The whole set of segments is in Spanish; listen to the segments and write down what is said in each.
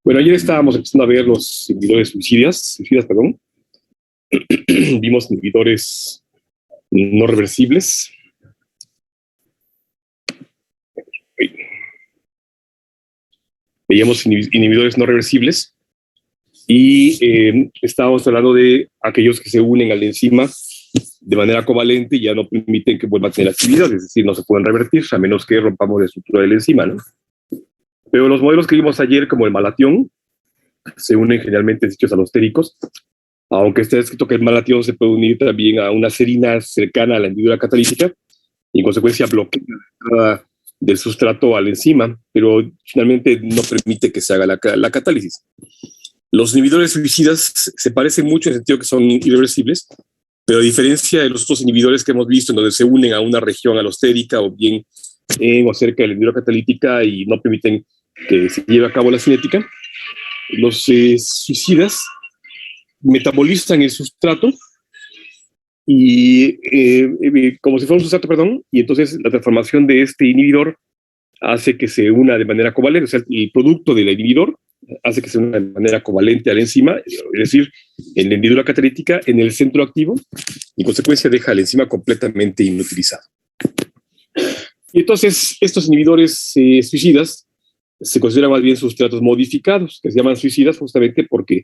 Bueno, ayer estábamos empezando a ver los inhibidores suicidas, perdón. Vimos inhibidores no reversibles. Veíamos inhibidores no reversibles y estábamos hablando de aquellos que se unen a la enzima de manera covalente y ya no permiten que vuelva a tener actividad, es decir, no se pueden revertir a menos que rompamos la estructura de la enzima, ¿no? Pero los modelos que vimos ayer, como el malatión, se unen generalmente en sitios alostéricos, aunque está escrito que el malatión se puede unir también a una serina cercana a la hendidura catalítica y en consecuencia bloquea la entrada del sustrato a la enzima, pero finalmente no permite que se haga la catálisis. Los inhibidores suicidas se parecen mucho en el sentido que son irreversibles, pero a diferencia de los otros inhibidores que hemos visto en donde se unen a una región alostérica o bien en o cerca de la hendidura catalítica y no permiten que se lleve a cabo la cinética, los suicidas metabolizan el sustrato y como si fuera un sustrato, perdón, y entonces la transformación de este inhibidor hace que se una de manera covalente, o sea, el producto del inhibidor hace que se una de manera covalente a la enzima, es decir, en la hendidura catalítica, en el centro activo, y en consecuencia deja la enzima completamente inutilizada. Y entonces estos inhibidores suicidas se consideran más bien sustratos modificados, que se llaman suicidas justamente porque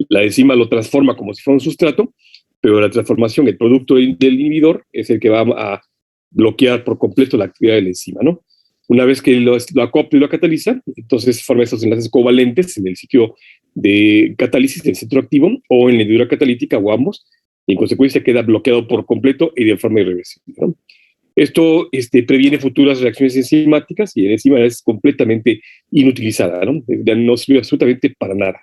la enzima lo transforma como si fuera un sustrato, pero la transformación, el producto del inhibidor, es el que va a bloquear por completo la actividad de la enzima, ¿no? Una vez que lo acopla y lo cataliza, entonces forma esos enlaces covalentes en el sitio de catálisis del centro activo o en la hendidura catalítica o ambos, y en consecuencia queda bloqueado por completo y de forma irreversible, ¿no? Esto previene futuras reacciones enzimáticas y la enzima es completamente inutilizada, ¿no? Ya no sirve absolutamente para nada.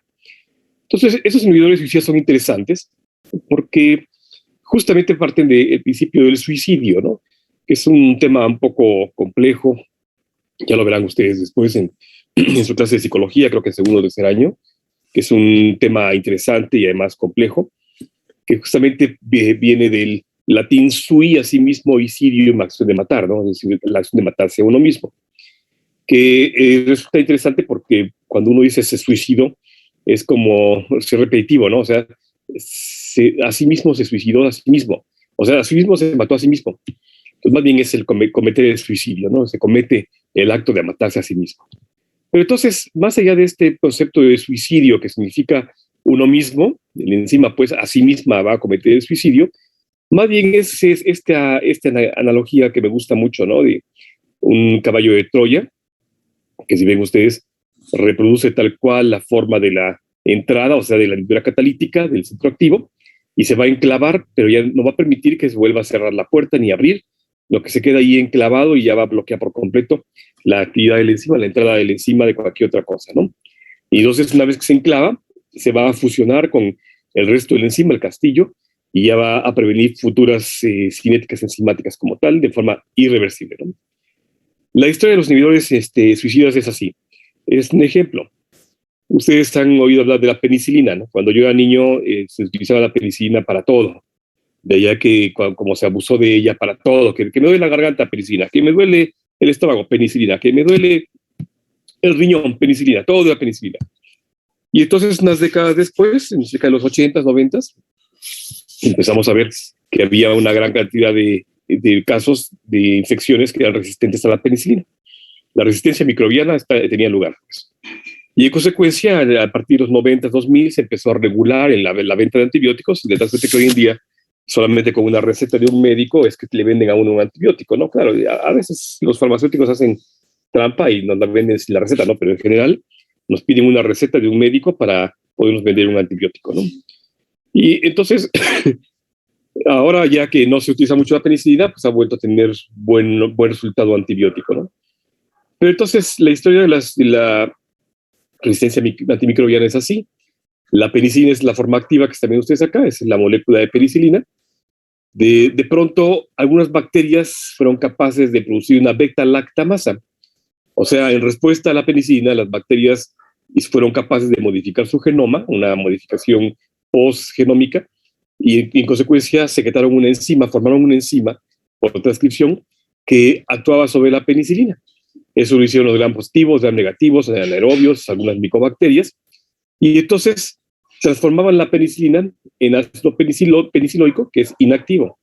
Entonces, esos inhibidores suicidas son interesantes porque justamente parten del principio del suicidio, ¿no? Que es un tema un poco complejo, ya lo verán ustedes después en su clase de psicología, creo que en segundo o tercer año, que es un tema interesante y además complejo, que justamente viene del latín sui, a sí mismo, y sidium, acción de matar, ¿no? Es decir, la acción de matarse a uno mismo, que resulta interesante porque cuando uno dice se suicidó, es como ser repetitivo, ¿no? O sea, a sí mismo se suicidó a sí mismo, o sea, a sí mismo se mató a sí mismo. Entonces, más bien es el cometer el suicidio, ¿no? Se comete el acto de matarse a sí mismo. Pero entonces, más allá de este concepto de suicidio, que significa uno mismo, encima, pues, a sí misma va a cometer el suicidio, más bien es esta analogía que me gusta mucho, ¿no? De un caballo de Troya, que si ven ustedes, reproduce tal cual la forma de la entrada, o sea, de la hendidura catalítica del centro activo, y se va a enclavar, pero ya no va a permitir que se vuelva a cerrar la puerta ni abrir, lo que se queda ahí enclavado y ya va a bloquear por completo la actividad de la enzima, la entrada de la enzima de cualquier otra cosa, ¿no? Y entonces, una vez que se enclava, se va a fusionar con el resto de la enzima, el castillo, y ya va a prevenir futuras cinéticas enzimáticas como tal, de forma irreversible, ¿no? La historia de los inhibidores suicidas es así. Es un ejemplo. Ustedes han oído hablar de la penicilina, ¿no? Cuando yo era niño se utilizaba la penicilina para todo. De allá que como se abusó de ella para todo, que me duele la garganta, penicilina, que me duele el estómago, penicilina, que me duele el riñón, penicilina, todo de la penicilina. Y entonces, unas décadas después, en cerca de los 80s, 90s, empezamos a ver que había una gran cantidad de casos de infecciones que eran resistentes a la penicilina. La resistencia microbiana tenía lugar, pues. Y en consecuencia, a partir de los 90, 2000, se empezó a regular en la venta de antibióticos, de tal suerte que hoy en día, solamente con una receta de un médico, es que le venden a uno un antibiótico, ¿no? Claro, a veces los farmacéuticos hacen trampa y nos la venden sin la receta, ¿no? Pero en general nos piden una receta de un médico para podernos vender un antibiótico, ¿no? Y entonces, ahora ya que no se utiliza mucho la penicilina, pues ha vuelto a tener buen resultado antibiótico, ¿no? Pero entonces la historia de la resistencia antimicrobiana es así. La penicilina es la forma activa que están viendo ustedes acá, es la molécula de penicilina. De pronto, algunas bacterias fueron capaces de producir una beta-lactamasa. O sea, en respuesta a la penicilina, las bacterias fueron capaces de modificar su genoma, una modificación postgenómica, y en consecuencia secretaron una enzima, formaron una enzima por transcripción que actuaba sobre la penicilina. Eso lo hicieron los gram positivos, gram negativos, anaerobios, algunas micobacterias, y entonces transformaban la penicilina en ácido peniciloico, que es inactivo.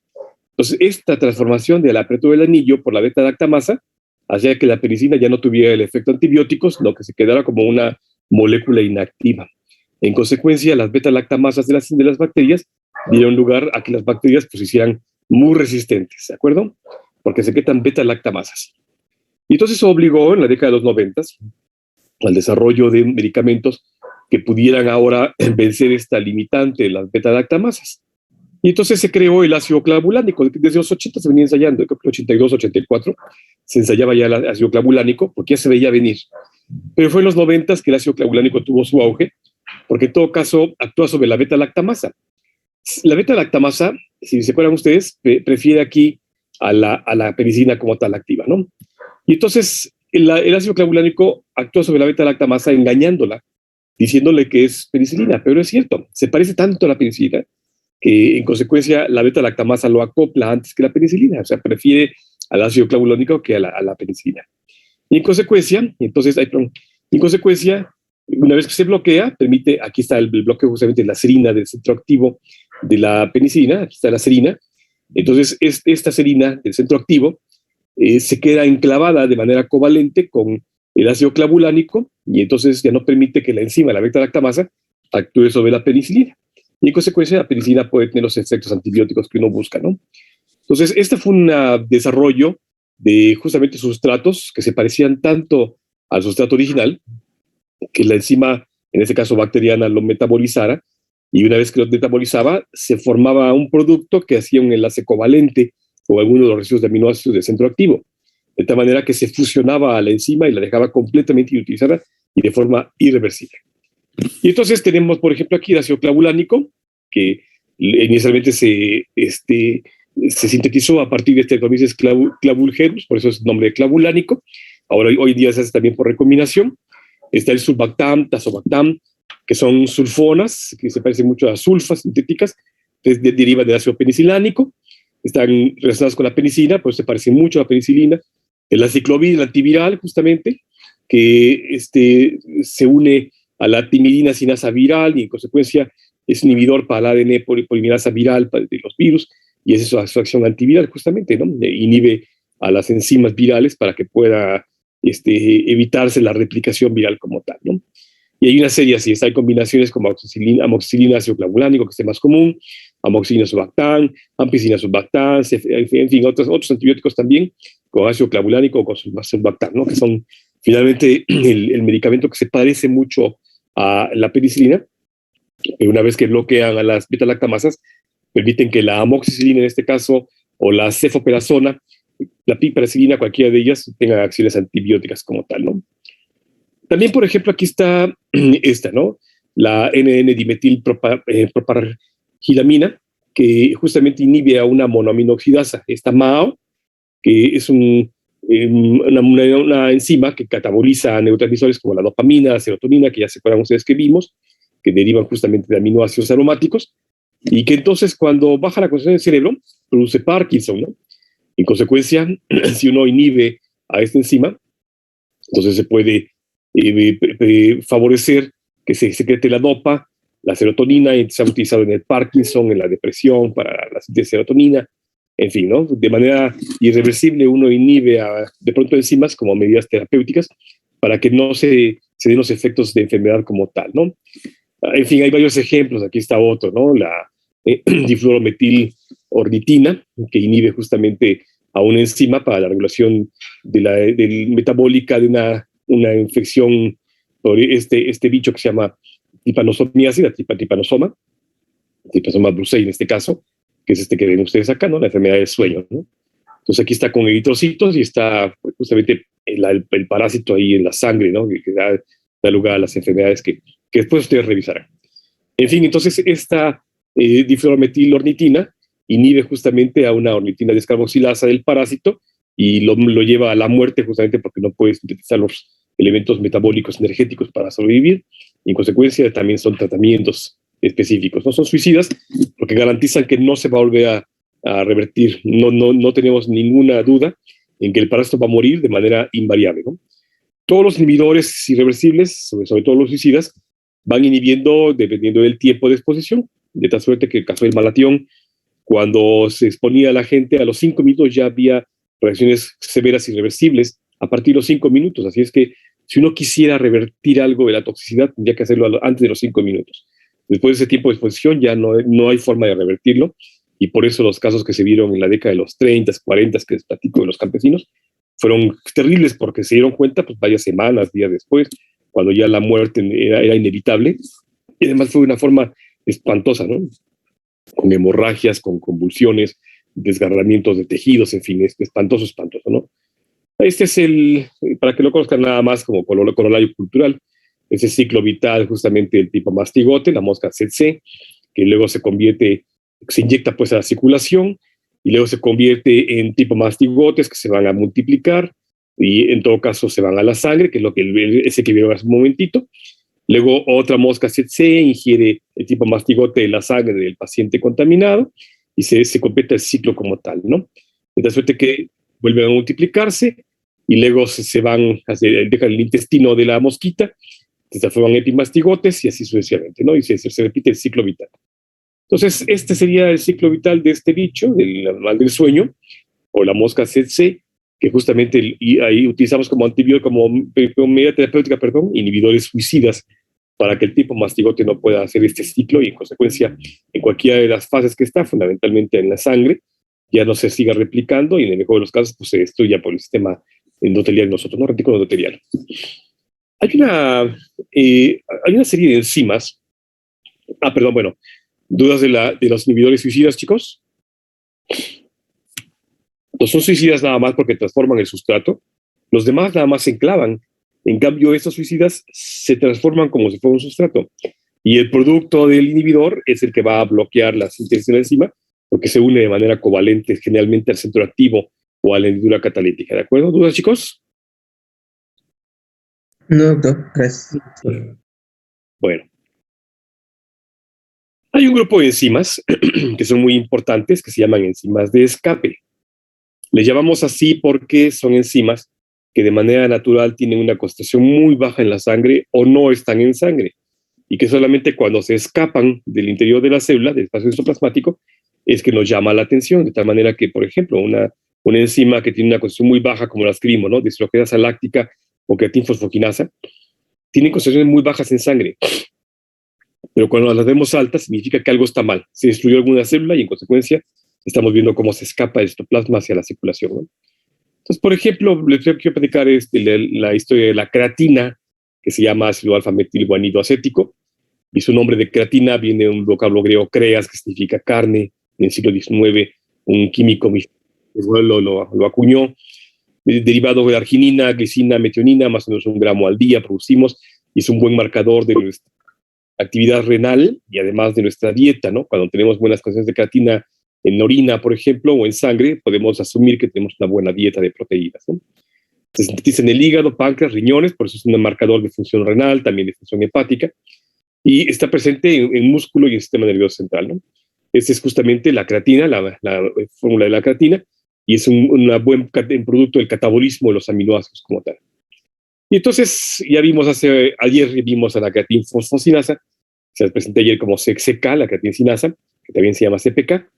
Entonces, esta transformación de la apertura del anillo por la beta-lactamasa hacía que la penicilina ya no tuviera el efecto antibiótico, sino que se quedara como una molécula inactiva. En consecuencia, las beta-lactamasas de las bacterias dieron lugar a que las bacterias pues, se hicieran muy resistentes, ¿de acuerdo? Porque se quedan beta-lactamasas. Y entonces eso obligó en la década de los 90 al desarrollo de medicamentos que pudieran ahora vencer esta limitante de las beta-lactamasas. Y entonces se creó el ácido clavulánico. Desde los 80 se venía ensayando, creo que 82, 84, se ensayaba ya el ácido clavulánico porque ya se veía venir. Pero fue en los 90 que el ácido clavulánico tuvo su auge, porque en todo caso actúa sobre la beta-lactamasa. La beta-lactamasa, si se acuerdan ustedes, prefiere aquí a la penicilina como tal activa, ¿no? Y entonces el ácido clavulánico actúa sobre la beta-lactamasa engañándola, diciéndole que es penicilina, pero no es cierto, se parece tanto a la penicilina que en consecuencia la beta-lactamasa lo acopla antes que la penicilina, o sea, prefiere al ácido clavulánico que a la penicilina. Y en consecuencia, una vez que se bloquea, permite, aquí está el bloqueo justamente de la serina del centro activo de la penicilina, aquí está la serina, entonces esta serina del centro activo se queda enclavada de manera covalente con el ácido clavulánico y entonces ya no permite que la enzima, la beta-lactamasa, actúe sobre la penicilina. Y en consecuencia la penicilina puede tener los efectos antibióticos que uno busca, ¿no? Entonces, este fue un desarrollo de justamente sustratos que se parecían tanto al sustrato original, que la enzima, en este caso bacteriana, lo metabolizara, y una vez que lo metabolizaba, se formaba un producto que hacía un enlace covalente con alguno de los residuos de aminoácidos del centro activo, de tal manera que se fusionaba a la enzima y la dejaba completamente inutilizada y de forma irreversible. Y entonces tenemos, por ejemplo, aquí el ácido clavulánico, que inicialmente se sintetizó a partir de este Saccharomyces clavulgerus, por eso es el nombre de clavulánico. Ahora, hoy día se hace también por recombinación. Está el sulbactam, tazobactam, que son sulfonas, que se parecen mucho a sulfas sintéticas, que derivan del ácido penicilánico. Están relacionados con la penicilina, pues se parecen mucho a la penicilina. El aciclovir, el antiviral, justamente, que se une a la timidina sinasa viral y en consecuencia es inhibidor para el ADN polimerasa viral de los virus y es su acción antiviral justamente, ¿no? Inhibe a las enzimas virales para que pueda evitarse la replicación viral como tal, ¿no? Y hay una serie así, hay combinaciones como amoxicilina ácido clavulánico, que es el más común, amoxicilina sulbactam, ampicilina sulbactam, en fin, otros antibióticos también, con ácido clavulánico o con sulbactam, ¿no? Que son finalmente el medicamento que se parece mucho a la penicilina, pero una vez que bloquean a las beta-lactamasas, permiten que la amoxicilina en este caso, o la cefoperazona, la piperacilina, cualquiera de ellas, tengan acciones antibióticas como tal, ¿no? También, por ejemplo, aquí está esta, ¿no? La NN-dimetilpropargilamina, que justamente inhibe a una monoaminoxidasa, esta MAO, que es una enzima que cataboliza neurotransmisores como la dopamina, la serotonina, que ya se acuerdan ustedes que vimos, que derivan justamente de aminoácidos aromáticos, y que entonces cuando baja la concentración del cerebro, produce Parkinson, ¿no? En consecuencia, si uno inhibe a esta enzima, entonces se puede favorecer que se secrete la dopa, la serotonina, y se ha utilizado en el Parkinson, en la depresión, para la síntesis de serotonina, en fin, ¿no? De manera irreversible uno inhibe de pronto enzimas como medidas terapéuticas para que no se den los efectos de enfermedad como tal, ¿no? En fin, hay varios ejemplos, aquí está otro, ¿no? La difluorometilornitina, que inhibe justamente a una enzima para la regulación del metabólica de una infección por este bicho que se llama tripanosomiasis, la tripanosoma brucei en este caso, que es que ven ustedes acá, ¿no? La enfermedad del sueño, ¿no? Entonces aquí está con eritrocitos y está justamente el parásito ahí en la sangre, ¿no? Que da lugar a las enfermedades que después ustedes revisarán. En fin, entonces esta difluorometilornitina inhibe justamente a una ornitina descarboxilasa del parásito y lo lleva a la muerte justamente porque no puede sintetizar los elementos metabólicos energéticos para sobrevivir y en consecuencia también son tratamientos específicos. No son suicidas porque garantizan que no se va a volver a revertir. No tenemos ninguna duda en que el parásito va a morir de manera invariable, ¿no? Todos los inhibidores irreversibles, sobre todo los suicidas, van inhibiendo dependiendo del tiempo de exposición, de tal suerte que el caso del malatión, cuando se exponía a la gente, a los 5 minutos ya había reacciones severas irreversibles a partir de los 5 minutos. Así es que si uno quisiera revertir algo de la toxicidad, tendría que hacerlo antes de los 5 minutos. Después de ese tiempo de exposición ya no hay forma de revertirlo, y por eso los casos que se vieron en la década de los 30, 40, que les platico de los campesinos, fueron terribles porque se dieron cuenta pues, varias semanas, días después, cuando ya la muerte era inevitable. Y además fue de una forma espantosa, ¿no? Con hemorragias, con convulsiones, desgarramientos de tejidos, en fin, es espantoso, espantoso, ¿no? Este es para que lo conozcan nada más como corolario cultural, ese ciclo vital justamente del tipo mastigote, la mosca tsetse, que luego se inyecta pues a la circulación, y luego se convierte en tipo mastigotes que se van a multiplicar, y en todo caso se van a la sangre, que es lo que ese que vieron hace un momentito. Luego otra mosca tsetse ingiere el tipo mastigote de la sangre del paciente contaminado, y se completa el ciclo como tal, ¿no? De tal suerte que vuelven a multiplicarse, y luego se van, dejan el intestino de la mosquita, se transforman epimastigotes, y así sucesivamente, ¿no? Y se repite el ciclo vital. Entonces, este sería el ciclo vital de este bicho, del animal del sueño, o la mosca tsetse, que justamente ahí utilizamos como antibiótico, como medida terapéutica, inhibidores suicidas, para que el tipo mastigote no pueda hacer este ciclo, y en consecuencia, en cualquiera de las fases que está, fundamentalmente en la sangre, ya no se siga replicando, y en el mejor de los casos, pues se destruya por el sistema endotelial nosotros, ¿no? Retículo endotelial. Hay una serie de enzimas. Bueno, ¿dudas de los inhibidores suicidas, chicos? No son suicidas nada más porque transforman el sustrato. Los demás nada más se enclavan. En cambio, estos suicidas se transforman como si fuera un sustrato. Y el producto del inhibidor es el que va a bloquear la síntesis de la enzima, porque se une de manera covalente generalmente al centro activo o a la hendidura catalítica. ¿De acuerdo? ¿Dudas, chicos? No, doctor, gracias. Bueno. Hay un grupo de enzimas que son muy importantes, que se llaman enzimas de escape. Les llamamos así porque son enzimas que de manera natural tienen una concentración muy baja en la sangre o no están en sangre, y que solamente cuando se escapan del interior de la célula, del espacio citoplasmático, es que nos llama la atención, de tal manera que, por ejemplo, una enzima que tiene una concentración muy baja, como la ascrimo, ¿no? Deshidrogenasa láctica o creatinfosfoquinasa, tienen concentraciones muy bajas en sangre. Pero cuando las vemos altas, significa que algo está mal. Se destruyó alguna célula y, en consecuencia, estamos viendo cómo se escapa el citoplasma hacia la circulación, ¿no? Entonces, por ejemplo, les quiero platicar la historia de la creatina, que se llama ácido alfa-metilguanido acético, y su nombre de creatina viene de un vocablo griego creas, que significa carne. En el siglo XIX, un químico lo acuñó, derivado de arginina, glicina, metionina, más o menos 1 gramo al día producimos, y es un buen marcador de nuestra actividad renal y además de nuestra dieta, ¿no? Cuando tenemos buenas concentraciones de creatina en orina, por ejemplo, o en sangre, podemos asumir que tenemos una buena dieta de proteínas, ¿no? Se sintetiza en el hígado, páncreas, riñones, por eso es un marcador de función renal, también de función hepática, y está presente en músculo y en el sistema nervioso central, ¿no? Esta es justamente la creatina, la fórmula de la creatina, y es un buen producto del catabolismo de los aminoácidos como tal. Y entonces, ya vimos ayer vimos a la creatinfosfosinasa, se presenté ayer como CK, la creatinsinasa, que también se llama CPK.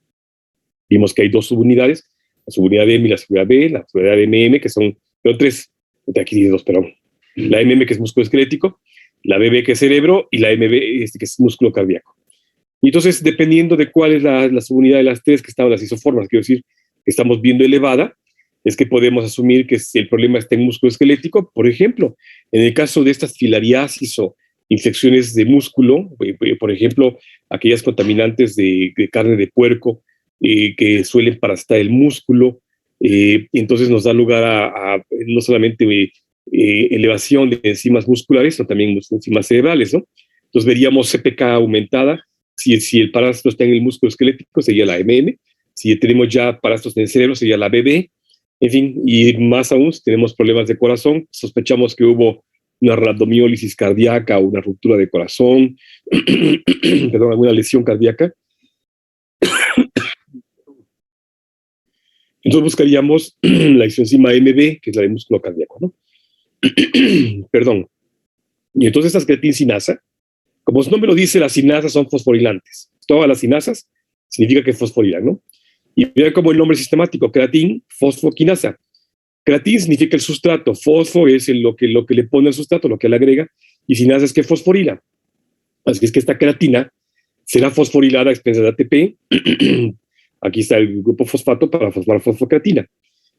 Vimos que hay 2 subunidades, la subunidad M y la subunidad B, la subunidad MM, que son 3, aquí dice 2, pero la MM, que es músculo esquelético, la BB, que es cerebro, y la MB, que es músculo cardíaco. Y entonces, dependiendo de cuál es la subunidad de las 3 que estaban las isoformas, quiero decir, que estamos viendo elevada, es que podemos asumir que si el problema está en músculo esquelético. Por ejemplo, en el caso de estas filariasis o infecciones de músculo, por ejemplo, aquellas contaminantes de carne de puerco que suelen parasitar el músculo, entonces nos da lugar a no solamente elevación de enzimas musculares, sino también enzimas cerebrales, ¿no? Entonces veríamos CPK aumentada. Si el parásito está en el músculo esquelético, sería la MM. Si tenemos ya parásitos en el cerebro, sería la BB. En fin, y más aún, si tenemos problemas de corazón, sospechamos que hubo una rhabdomiólisis cardíaca o una ruptura de corazón, perdón, alguna lesión cardíaca. Entonces buscaríamos la isenzima MB, que es la de músculo cardíaco, ¿no? Perdón. Y entonces esta creatinsinasa, como su nombre lo dice, las sinasas son fosforilantes. Todas las sinasas significa que fosforilan, ¿no? Y vean como el nombre sistemático, creatín, fosfoquinasa. Creatín significa el sustrato, fosfo es lo que le pone al sustrato, lo que le agrega, y sinasa es que fosforila. Así es que esta creatina será fosforilada a expensas de ATP. Aquí está el grupo fosfato para formar fosfocreatina.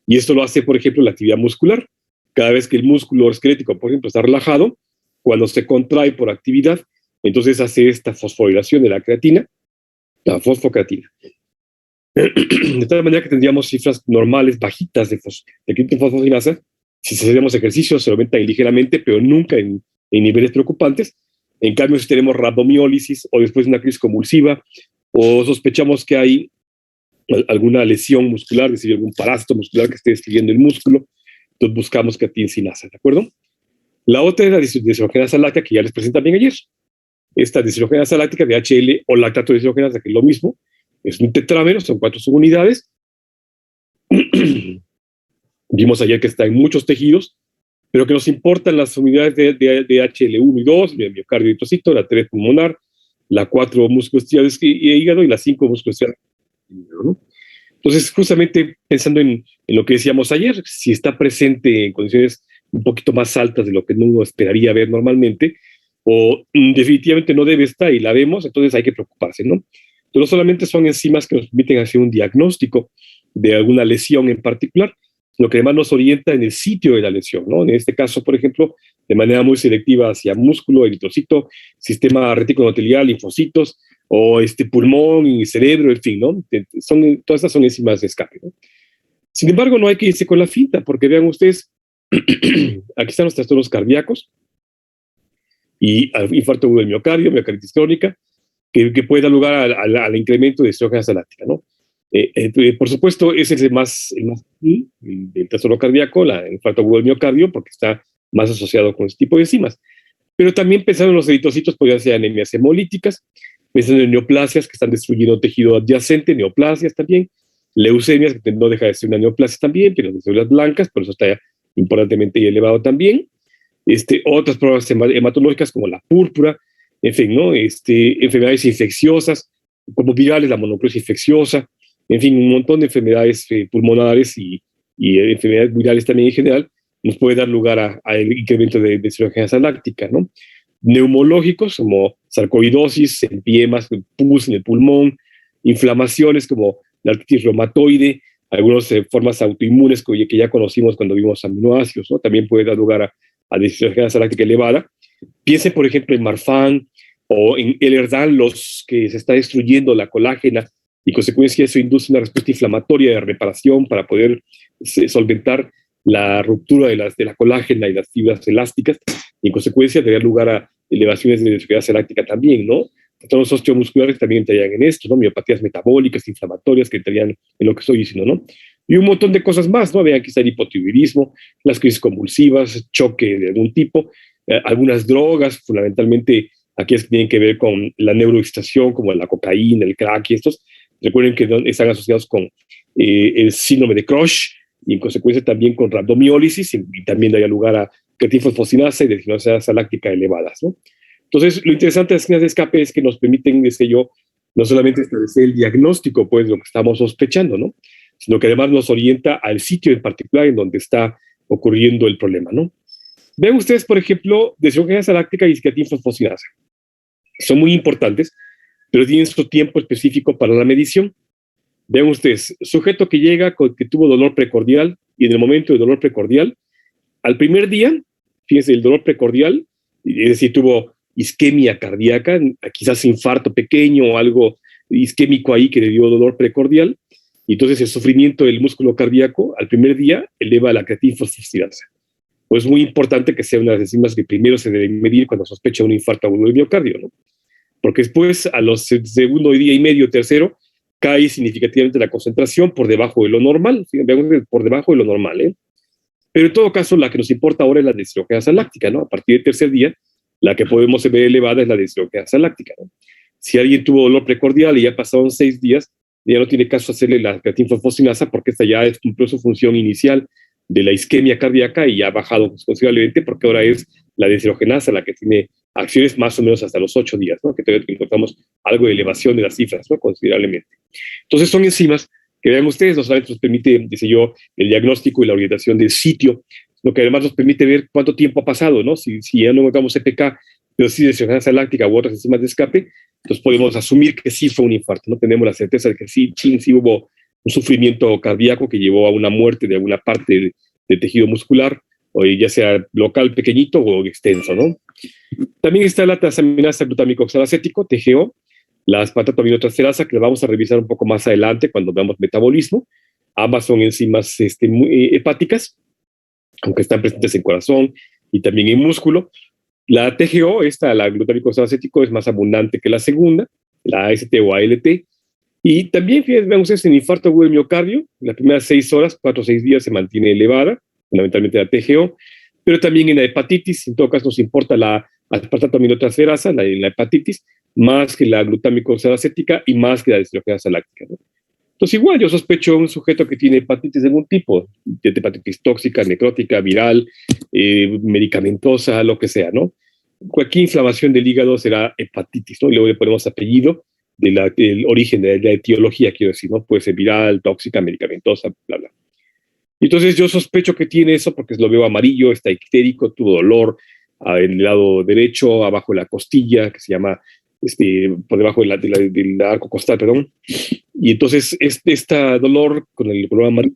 Y esto lo hace, por ejemplo, la actividad muscular. Cada vez que el músculo esquelético, por ejemplo, está relajado, cuando se contrae por actividad, entonces hace esta fosforilación de la creatina, la fosfocreatina. De tal manera que tendríamos cifras normales, bajitas de creatinfosforinasa. Si hacemos ejercicio, se aumentan ligeramente, pero nunca en niveles preocupantes. En cambio, si tenemos rhabdomiólisis o después de una crisis convulsiva, o sospechamos que hay alguna lesión muscular, es decir, algún parásito muscular que esté destruyendo el músculo, entonces buscamos creatinsinasa, ¿de acuerdo? La otra es la deshidrogenasa láctea, que ya les presenté también ayer. Esta deshidrogenasa láctea de HL o lactato deshidrogenasa, que es lo mismo, es un tetrámero, son 4 subunidades. Vimos ayer que está en muchos tejidos, pero que nos importan las unidades de HL1 y 2, el miocardio y eritrocito, la 3 pulmonar, la 4 músculo estriado y hígado y la 5 músculo estriado, ¿no? Entonces, justamente pensando en lo que decíamos ayer, si está presente en condiciones un poquito más altas de lo que uno esperaría ver normalmente, o definitivamente no debe estar y la vemos, entonces hay que preocuparse, ¿no? Pero no solamente son enzimas que nos permiten hacer un diagnóstico de alguna lesión en particular, sino que además nos orienta en el sitio de la lesión, ¿no? En este caso, por ejemplo, de manera muy selectiva hacia músculo, eritrocito, sistema reticuloendotelial, linfocitos, o pulmón y cerebro, en fin, ¿no? Todas estas son enzimas de escape, ¿no? Sin embargo, no hay que irse con la finta, porque vean ustedes, aquí están los trastornos cardíacos y infarto agudo del miocardio, miocarditis crónica, que puede dar lugar al incremento de deshidrogenasa láctica, ¿no? Por supuesto, ese es el más el trastorno cardíaco, el infarto agudo del miocardio, porque está más asociado con este tipo de enzimas. Pero también pensando en los eritrocitos, podrían ser anemias hemolíticas, pensando en neoplasias que están destruyendo tejido adyacente, neoplasias también, leucemias, que no deja de ser una neoplasia también, pero de células blancas, por eso está importantemente elevado también. Otras pruebas hematológicas como la púrpura, en fin, ¿no? Enfermedades infecciosas, como virales, la monoclosis infecciosa, en fin, un montón de enfermedades pulmonares y enfermedades virales también en general, nos puede dar lugar al incremento de deshidrogenasa láctica, ¿no? Neumológicos como sarcoidosis, empiemas, pus en el pulmón, inflamaciones como la artritis reumatoide, algunas formas autoinmunes que ya conocimos cuando vimos aminoácidos, ¿no? También puede dar lugar a deshidrogenasa láctica elevada. Piensen, por ejemplo, en Marfan o en Ehlers-Danlos, los que se está destruyendo la colágena y, consecuencia, eso induce una respuesta inflamatoria de reparación para poder solventar la ruptura de la colágena y las fibras elásticas, y en consecuencia daría lugar a elevaciones de deshidrogenasa láctica también, ¿no? Los osteomusculares también entrarían en esto, ¿no? Miopatías metabólicas, inflamatorias que entrarían en lo que estoy diciendo, ¿no? Y un montón de cosas más, ¿no? Vean, aquí está el hipotiroidismo, las crisis convulsivas, choque de algún tipo, algunas drogas, fundamentalmente aquellas que tienen que ver con la neuroexcitación, como la cocaína, el crack y estos. Recuerden que están asociados con el síndrome de Crush y en consecuencia también con rhabdomiólisis y también daría lugar a creatinfosforinasa y deshidrogenasa láctica elevadas, ¿no? Entonces, lo interesante de las enzimas de escape es que nos permiten, desde yo, no solamente establecer el diagnóstico, pues, de lo que estamos sospechando, ¿no? Sino que además nos orienta al sitio en particular en donde está ocurriendo el problema, ¿no? Vean ustedes, por ejemplo, deshidrogenasa láctica y creatinfosforinasa. Son muy importantes, pero tienen su tiempo específico para la medición. Vean ustedes, sujeto que llega que tuvo dolor precordial y en el momento de dolor precordial, al primer día, fíjense, el dolor precordial, es decir, tuvo isquemia cardíaca, quizás infarto pequeño o algo isquémico ahí que le dio dolor precordial, y entonces el sufrimiento del músculo cardíaco al primer día eleva la creatinfosforinasa. Pues es muy importante que sea una de las enzimas que primero se deben medir cuando sospecha un infarto agudo del miocardio, ¿no? Porque después, a los segundo día y medio, tercero, cae significativamente la concentración por debajo de lo normal, por debajo de lo normal, ¿eh? Pero en todo caso, la que nos importa ahora es la deshidrogenasa láctica, ¿no? A partir del tercer día, la que podemos ver elevada es la deshidrogenasa láctica, ¿no? Si alguien tuvo dolor precordial y ya pasaron 6 días, ya no tiene caso hacerle la creatinfosfosinasa porque esta ya cumplió su función inicial de la isquemia cardíaca y ya ha bajado considerablemente porque ahora es la deshidrogenasa la que tiene acciones más o menos hasta los 8 días, ¿no? Que todavía encontramos algo de elevación de las cifras, ¿no? Considerablemente. Entonces son enzimas que vean ustedes, no solamente nos permite, dice yo, el diagnóstico y la orientación del sitio, sino que además nos permite ver cuánto tiempo ha pasado, ¿no? Si ya no encontramos CPK, pero sí deshidrogenasa láctica u otras enzimas de escape, entonces podemos asumir que sí fue un infarto, ¿no? Tenemos la certeza de que sí hubo un sufrimiento cardíaco que llevó a una muerte de alguna parte del tejido muscular, o ya sea local pequeñito o extenso, ¿no? También está la transaminasa glutámico oxalacético, TGO, la aspartato-aminotransferasa, que la vamos a revisar un poco más adelante cuando veamos metabolismo. Ambas son enzimas hepáticas, aunque están presentes en corazón y también en músculo. La TGO, la glutámico oxalacético, es más abundante que la segunda, la AST o ALT. Y también, fíjense, vean ustedes, en infarto agudo del miocardio, las primeras 6 horas, 4 o 6 días se mantiene elevada, fundamentalmente la TGO, pero también en la hepatitis, en todo caso nos importa la aspartato aminotransferasa, la hepatitis, más que la glutámico oxalacética y más que la deshidrogenasa láctica, ¿no? Entonces, igual yo sospecho un sujeto que tiene hepatitis de algún tipo, de hepatitis tóxica, necrótica, viral, medicamentosa, lo que sea, ¿no? Cualquier inflamación del hígado será hepatitis, ¿no? Y luego le ponemos apellido del origen, de la etiología, quiero decir, ¿no? Puede ser viral, tóxica, medicamentosa, bla, bla. Entonces yo sospecho que tiene eso porque lo veo amarillo, está ictérico, tuvo dolor en el lado derecho, abajo de la costilla, que se llama, por debajo del arco costal, perdón. Y entonces este dolor con el color amarillo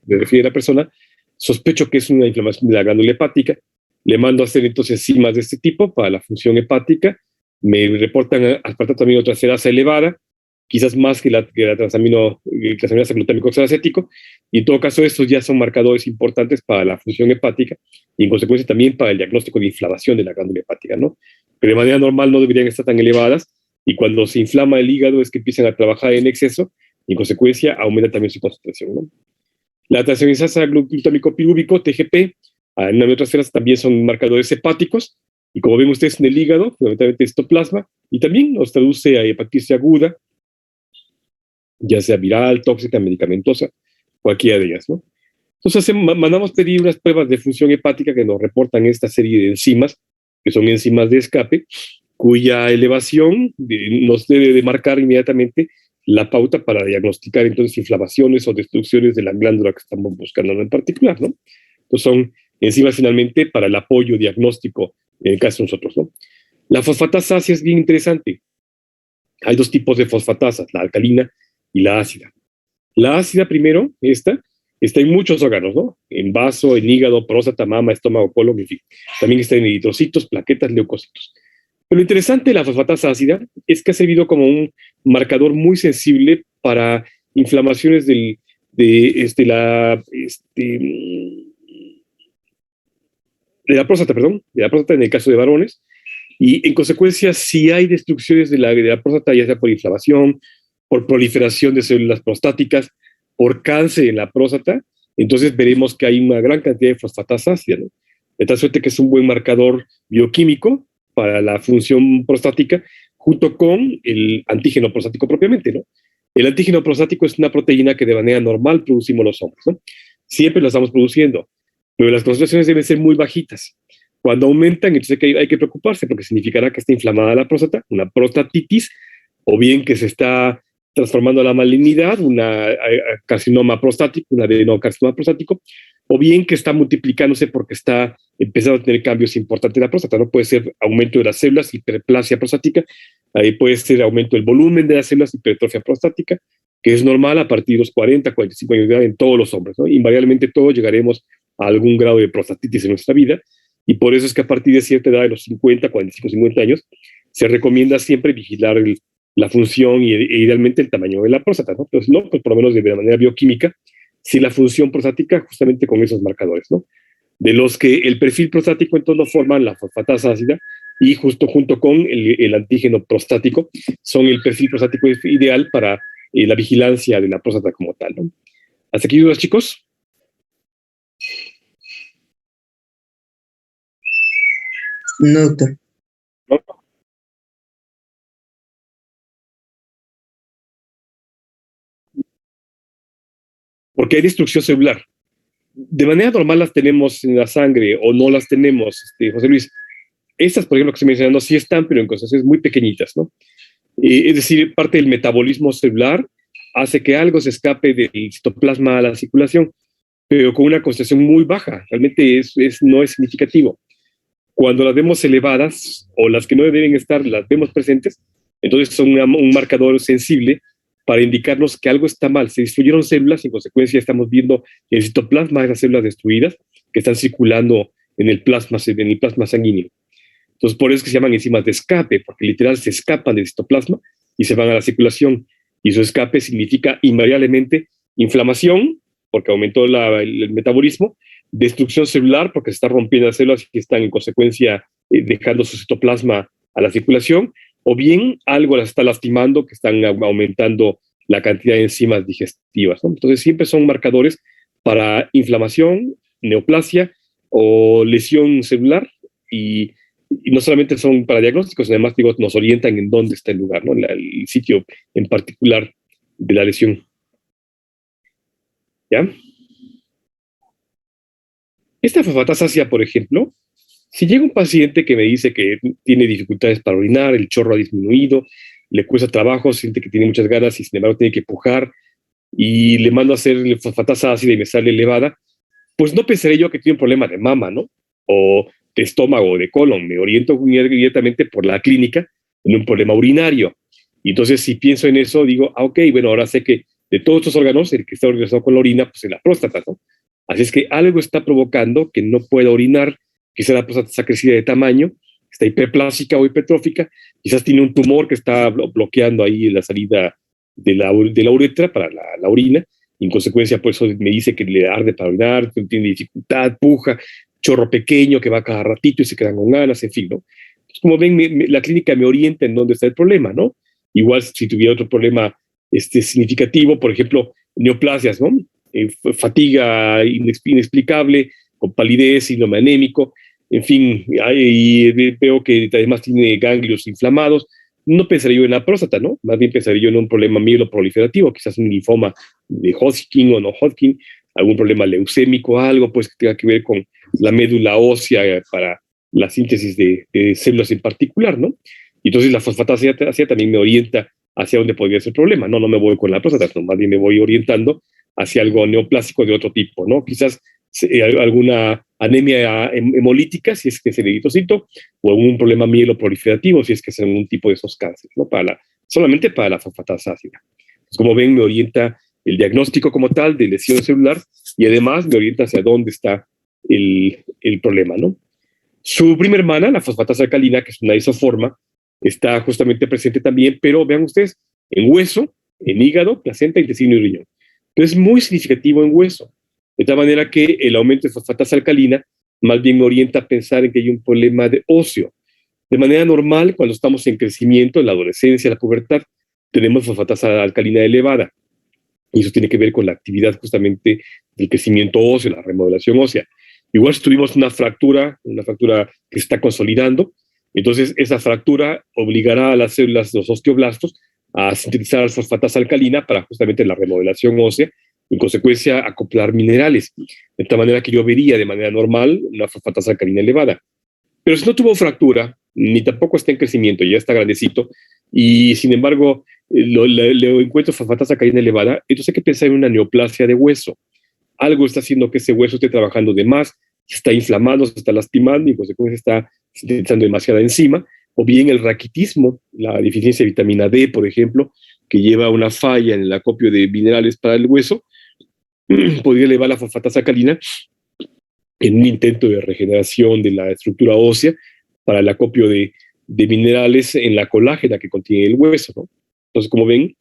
le refiere a la persona, sospecho que es una inflamación de la glándula hepática, le mando a hacer entonces enzimas de este tipo para la función hepática, me reportan aspartato aminotransferasa elevada, quizás más que la transaminasa glutámico oxalacético, y en todo caso estos ya son marcadores importantes para la función hepática y en consecuencia también para el diagnóstico de inflamación de la glándula hepática, ¿no? Pero de manera normal no deberían estar tan elevadas y cuando se inflama el hígado es que empiezan a trabajar en exceso y en consecuencia aumenta también su concentración, ¿no? La transaminasa glutámico pirúvico, TGP, en aminotransferas también son marcadores hepáticos, y como ven ustedes en el hígado, fundamentalmente citoplasma, y también nos traduce a hepatitis aguda, ya sea viral, tóxica, medicamentosa, cualquiera de ellas, ¿no? Entonces mandamos pedir unas pruebas de función hepática que nos reportan esta serie de enzimas, que son enzimas de escape, cuya elevación nos debe de marcar inmediatamente la pauta para diagnosticar entonces inflamaciones o destrucciones de la glándula que estamos buscando en particular, ¿no? Entonces son enzimas finalmente para el apoyo diagnóstico en el caso de nosotros, ¿no? La fosfatasa ácida es bien interesante. Hay dos tipos de fosfatasas, la alcalina y la ácida. La ácida primero, está en muchos órganos, ¿no? En vaso, en hígado, próstata, mama, estómago, colon, en fin. También está en eritrocitos, plaquetas, leucocitos. Pero lo interesante de la fosfatasa ácida es que ha servido como un marcador muy sensible para inflamaciones de la próstata, perdón, de la próstata en el caso de varones, y en consecuencia, si hay destrucciones de la próstata, ya sea por inflamación, por proliferación de células prostáticas, por cáncer en la próstata, entonces veremos que hay una gran cantidad de fosfatasa ácida, ¿no? De tal suerte que es un buen marcador bioquímico para la función prostática, junto con el antígeno prostático propiamente, ¿no? El antígeno prostático es una proteína que de manera normal producimos los hombres, ¿no? Siempre la estamos produciendo, pero las concentraciones deben ser muy bajitas. Cuando aumentan, entonces hay que preocuparse porque significará que está inflamada la próstata, una prostatitis, o bien que se está transformando a la malignidad, una carcinoma prostático, un adenocarcinoma prostático, o bien que está multiplicándose porque está empezando a tener cambios importantes en la próstata, ¿no? Puede ser aumento de las células, hiperplasia prostática, ahí puede ser aumento del volumen de las células, hipertrofia prostática, que es normal a partir de los 40, 45 años de edad en todos los hombres, ¿no? Invariablemente todos llegaremos a algún grado de prostatitis en nuestra vida, y por eso es que a partir de cierta edad, de los 50, 45, 50 años, se recomienda siempre vigilar la función e idealmente el tamaño de la próstata, ¿no? Pues no, pues por lo menos de manera bioquímica, si la función prostática justamente con esos marcadores, ¿no? De los que el perfil prostático entonces lo forman la fosfatasa ácida y justo junto con el antígeno prostático son el perfil prostático ideal para la vigilancia de la próstata como tal, ¿no? ¿Hasta aquí dudas, chicos? No, doctor. ¿No? porque hay destrucción celular. De manera normal las tenemos en la sangre o no las tenemos, José Luis. Estas, por ejemplo, que estoy mencionando, sí están, pero en concentraciones muy pequeñitas, ¿no? Es decir, parte del metabolismo celular hace que algo se escape del citoplasma a la circulación, pero con una concentración muy baja. Realmente no es significativo. Cuando las vemos elevadas o las que no deben estar, las vemos presentes, entonces son un marcador sensible para indicarnos que algo está mal. Se destruyeron células y en consecuencia estamos viendo el citoplasma de las células destruidas que están circulando en el plasma sanguíneo. Entonces, por eso es que se llaman enzimas de escape, porque literal se escapan del citoplasma y se van a la circulación. Y su escape significa invariablemente inflamación, porque aumentó el metabolismo, destrucción celular, porque se está rompiendo las células y están en consecuencia dejando su citoplasma a la circulación, o bien algo las está lastimando, que están aumentando la cantidad de enzimas digestivas, ¿no? Entonces siempre son marcadores para inflamación, neoplasia o lesión celular, y no solamente son para diagnósticos, además digo, nos orientan en dónde está el lugar, ¿no? El sitio en particular de la lesión. ¿Ya? Esta fosfatasácea, por ejemplo, si llega un paciente que me dice que tiene dificultades para orinar, el chorro ha disminuido, le cuesta trabajo, siente que tiene muchas ganas y sin embargo tiene que pujar, y le mando a hacer fosfatasa ácida y me sale elevada, pues no pensaré yo que tiene un problema de mama, ¿no? O de estómago o de colon. Me oriento directamente por la clínica en un problema urinario. Y entonces, si pienso en eso, digo, ok, bueno, ahora sé que de todos estos órganos, el que está relacionado con la orina, pues es la próstata, ¿no? Así es que algo está provocando que no pueda orinar, quizás la próstata está crecida de tamaño, está hiperplásica o hipertrófica, quizás tiene un tumor que está bloqueando ahí la salida de la uretra para la orina, y en consecuencia por eso me dice que le arde para orinar, tiene dificultad, puja, chorro pequeño que va cada ratito y se quedan con ganas, en fin, ¿no? Entonces, como ven, la clínica me orienta en dónde está el problema, ¿no? Igual si tuviera otro problema significativo, por ejemplo, neoplasias, ¿no? Fatiga inexplicable, con palidez, síndrome anémico, en fin, veo que además tiene ganglios inflamados. No pensaría yo en la próstata, ¿no? Más bien pensaría yo en un problema mieloproliferativo, quizás un linfoma de Hodgkin o no Hodgkin, algún problema leucémico, algo pues que tenga que ver con la médula ósea para la síntesis de células en particular, ¿no? Y entonces la fosfatasácea también me orienta hacia dónde podría ser el problema, ¿no? No me voy con la próstata, no, más bien me voy orientando hacia algo neoplásico de otro tipo, ¿no? Quizás alguna anemia hemolítica, si es que es el eritrocito, o algún problema mieloproliferativo, si es que es algún tipo de esos cánceres, ¿no? Solamente para la fosfatasácea. Pues como ven, me orienta el diagnóstico como tal de lesión celular y además me orienta hacia dónde está el problema, ¿no? Su prima hermana, la fosfatasa alcalina, que es una isoforma, está justamente presente también, pero vean ustedes, en hueso, en hígado, placenta, intestino y riñón. Entonces es muy significativo en hueso, de tal manera que el aumento de fosfatasa alcalina más bien me orienta a pensar en que hay un problema de óseo. De manera normal, cuando estamos en crecimiento, en la adolescencia, la pubertad, tenemos fosfatasa alcalina elevada. Y eso tiene que ver con la actividad justamente del crecimiento óseo, la remodelación ósea. Igual si tuvimos una fractura que se está consolidando, entonces esa fractura obligará a las células, los osteoblastos, a sintetizar fosfatasa alcalina para justamente la remodelación ósea, en consecuencia acoplar minerales, de tal manera que yo vería de manera normal una fosfatasa alcalina elevada. Pero si no tuvo fractura, ni tampoco está en crecimiento, ya está grandecito, y sin embargo le encuentro fosfatasa alcalina elevada, entonces hay que pensar en una neoplasia de hueso. Algo está haciendo que ese hueso esté trabajando de más, se está inflamando, se está lastimando y en consecuencia está sintetizando demasiada enzima, o bien el raquitismo, la deficiencia de vitamina D, por ejemplo, que lleva a una falla en el acopio de minerales para el hueso, podría elevar la fosfatasa alcalina en un intento de regeneración de la estructura ósea para el acopio de minerales en la colágena que contiene el hueso, ¿no? Entonces, como ven,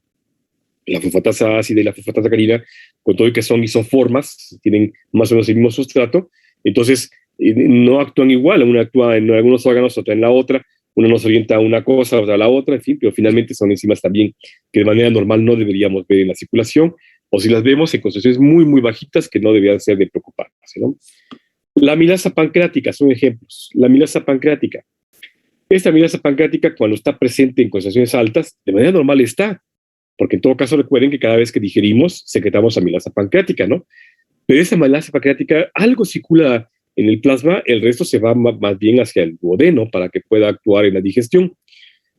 la fosfatasa ácida y la fosfatasa alcalina, con todo y que son isoformas, tienen más o menos el mismo sustrato, entonces no actúan igual, una actúa en algunos órganos, otra en la otra, uno nos orienta a una cosa, otra a la otra, en fin, pero finalmente son enzimas también que de manera normal no deberíamos ver en la circulación, o si las vemos en concentraciones muy, muy bajitas que no deberían ser de preocuparse, ¿no? La amilasa pancreática son ejemplos. La amilasa pancreática. Esta amilasa pancreática, cuando está presente en concentraciones altas, de manera normal está, porque en todo caso recuerden que cada vez que digerimos secretamos amilasa pancreática, ¿no? Pero esa amilasa pancreática algo circula en el plasma, el resto se va más bien hacia el duodeno para que pueda actuar en la digestión.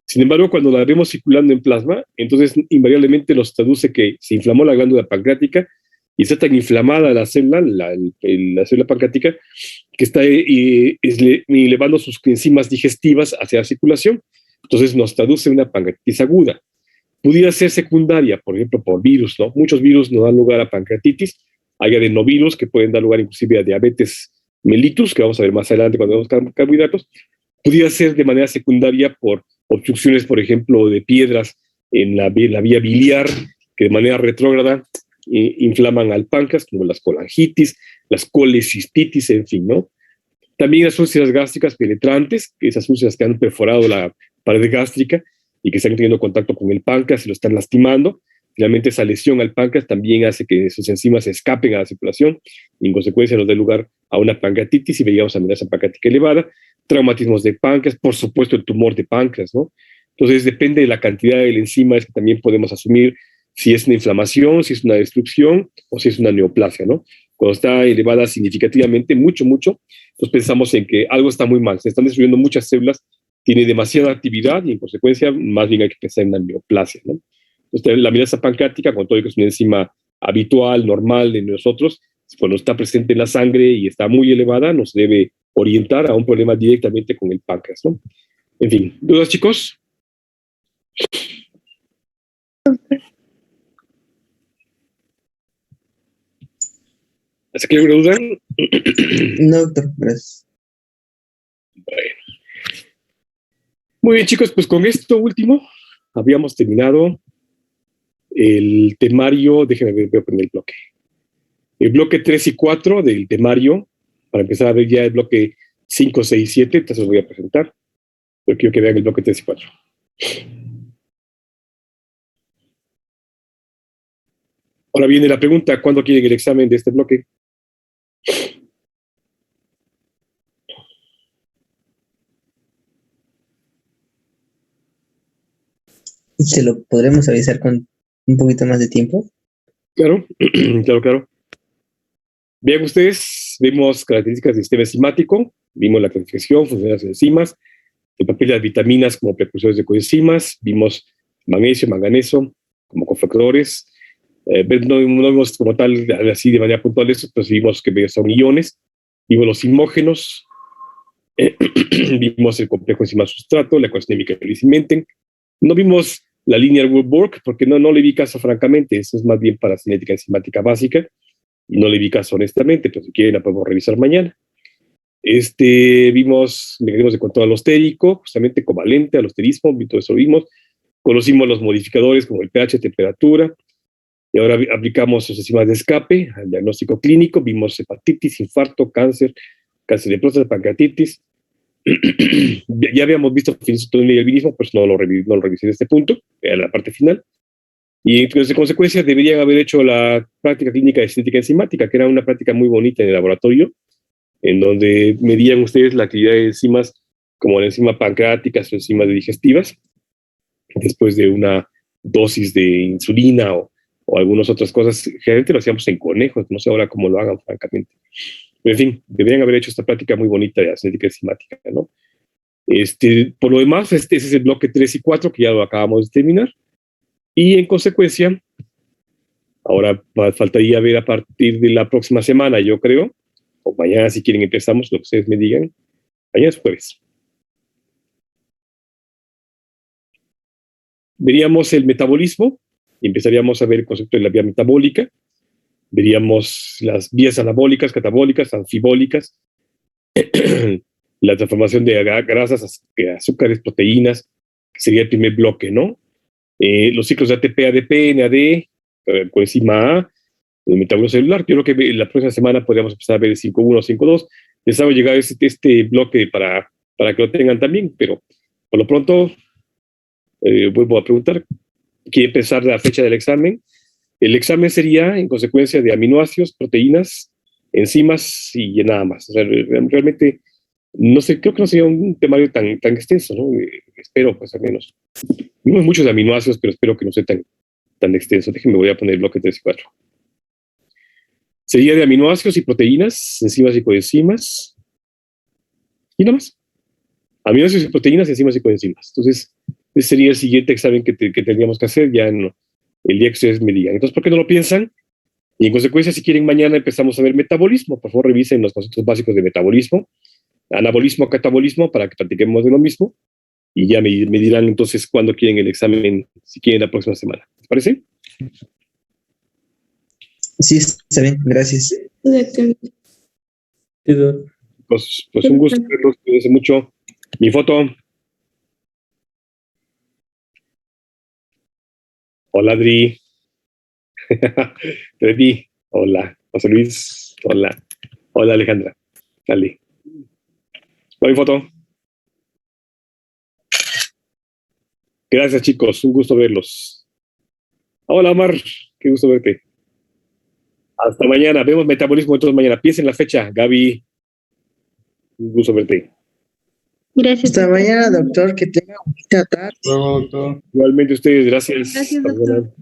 Sin embargo, cuando la vemos circulando en plasma, entonces invariablemente nos traduce que se inflamó la glándula pancreática y está tan inflamada la célula, la célula pancreática, que está elevando sus enzimas digestivas hacia la circulación. Entonces nos traduce una pancreatitis aguda. Pudiera ser secundaria, por ejemplo, por virus, ¿no? Muchos virus no dan lugar a pancreatitis. Hay adenovirus que pueden dar lugar inclusive a diabetes mellitus, que vamos a ver más adelante cuando vemos carbohidratos. Pudiera ser de manera secundaria por obstrucciones, por ejemplo, de piedras en la vía biliar, que de manera retrógrada inflaman al páncreas, como las colangitis, las colecistitis, en fin, ¿no? También las úlceras gástricas penetrantes, esas úlceras que han perforado la pared gástrica y que están teniendo contacto con el páncreas y lo están lastimando. Finalmente, esa lesión al páncreas también hace que sus enzimas se escapen a la circulación y en consecuencia nos dé lugar a una pancreatitis y veíamos amenaza pancreática elevada, traumatismos de páncreas, por supuesto el tumor de páncreas, ¿no? Entonces depende de la cantidad de la enzima, es que también podemos asumir si es una inflamación, si es una destrucción o si es una neoplasia, ¿no? Cuando está elevada significativamente, mucho, entonces pensamos en que algo está muy mal, se están destruyendo muchas células, tiene demasiada actividad y en consecuencia más bien hay que pensar en una neoplasia, ¿no? Entonces la amilasa pancreática, con todo que es una enzima habitual, normal de nosotros, cuando está presente en la sangre y está muy elevada, nos debe orientar a un problema directamente con el páncreas, ¿no? En fin, ¿dudas, chicos? ¿Hasta que alguna duda? No, doctor, gracias. Bueno. Muy bien, chicos, pues con esto último habíamos terminado el temario. Déjenme ver, voy a poner el bloque. El bloque 3 y 4 del temario, para empezar a ver ya el bloque 5, 6 y 7, entonces los voy a presentar. Yo quiero que vean el bloque 3 y 4. Ahora viene la pregunta, ¿cuándo quieren el examen de este bloque? ¿Se lo podremos avisar con un poquito más de tiempo? Claro, claro. Vean ustedes, vimos características del sistema enzimático, vimos la clasificación, función de las enzimas, el papel de las vitaminas como precursores de coenzimas, vimos magnesio, manganeso como cofactores. No vimos como tal, así de manera puntual eso, pero sí vimos que son iones. Vimos los simógenos, vimos el complejo enzima-sustrato, la ecuación química que lo cimenten. No vimos la linear work porque no le vi caso, francamente. Eso es más bien para cinética enzimática básica y no le vi caso, honestamente, pero si quieren la podemos revisar mañana. Vimos mecanismos de control alostérico, justamente covalente, alosterismo, y todo eso vimos. Conocimos los modificadores como el pH, temperatura, y ahora aplicamos los enzimas de escape al diagnóstico clínico. Vimos hepatitis, infarto, cáncer de próstata, pancreatitis. Ya habíamos visto fenilcetonina y albinismo, pues no lo revisé en este punto, en la parte final. Y entonces, de consecuencia, deberían haber hecho la práctica clínica de cinética enzimática, que era una práctica muy bonita en el laboratorio, en donde medían ustedes la actividad de enzimas como la enzima pancreática o enzimas digestivas, después de una dosis de insulina o algunas otras cosas. Generalmente lo hacíamos en conejos, no sé ahora cómo lo hagan, francamente. Pero, en fin, deberían haber hecho esta práctica muy bonita de la cinética enzimática, ¿no? Por lo demás, ese es el bloque 3 y 4, que ya lo acabamos de terminar. Y en consecuencia, ahora faltaría ver a partir de la próxima semana, yo creo, o mañana si quieren empezamos, lo que ustedes me digan. Mañana es jueves. Veríamos el metabolismo y empezaríamos a ver el concepto de la vía metabólica. Veríamos las vías anabólicas, catabólicas, anfibólicas, la transformación de grasas, azúcares, proteínas, que sería el primer bloque, ¿no? Los ciclos de ATP, ADP, NAD, coenzima A, el metabolismo celular. Yo creo que la próxima semana podríamos empezar a ver el 5.1, 5.2. Les hago llegar este bloque para que lo tengan también, pero por lo pronto vuelvo a preguntar, ¿quiere empezar la fecha del examen? El examen sería en consecuencia de aminoácidos, proteínas, enzimas y nada más. O sea, realmente, no sé, creo que no sería un temario tan extenso, ¿no? Espero, pues al menos. Vimos muchos aminoácidos, pero espero que no sea tan tan extenso. Déjenme, voy a poner el bloque 3 y 4. Sería de aminoácidos y proteínas, enzimas y coenzimas. Y nada más. Aminoácidos y proteínas, enzimas y coenzimas. Entonces, ese sería el siguiente examen que tendríamos que hacer ya en el día que ustedes me digan. Entonces, ¿por qué no lo piensan? Y en consecuencia, si quieren, mañana empezamos a ver metabolismo. Por favor, revisen los conceptos básicos de metabolismo, anabolismo, catabolismo, para que platiquemos de lo mismo. Y ya me dirán entonces cuándo quieren el examen, si quieren la próxima semana. ¿Les parece? Sí, está bien, gracias. Pues un gusto verlos, cuídense mucho. Mi foto. Hola, Adri. Freddy. Hola. José Luis. Hola. Hola, Alejandra. Dale. Mi foto. Gracias, chicos. Un gusto verlos. Hola, Omar. Qué gusto verte. Hasta mañana. Vemos metabolismo entonces mañana. Piensen la fecha, Gaby. Un gusto verte. Gracias. Hasta mañana, doctor. Que tenga bonita tarde. Luego, doctor. Igualmente ustedes. Gracias. Gracias, Hasta doctor. mañana.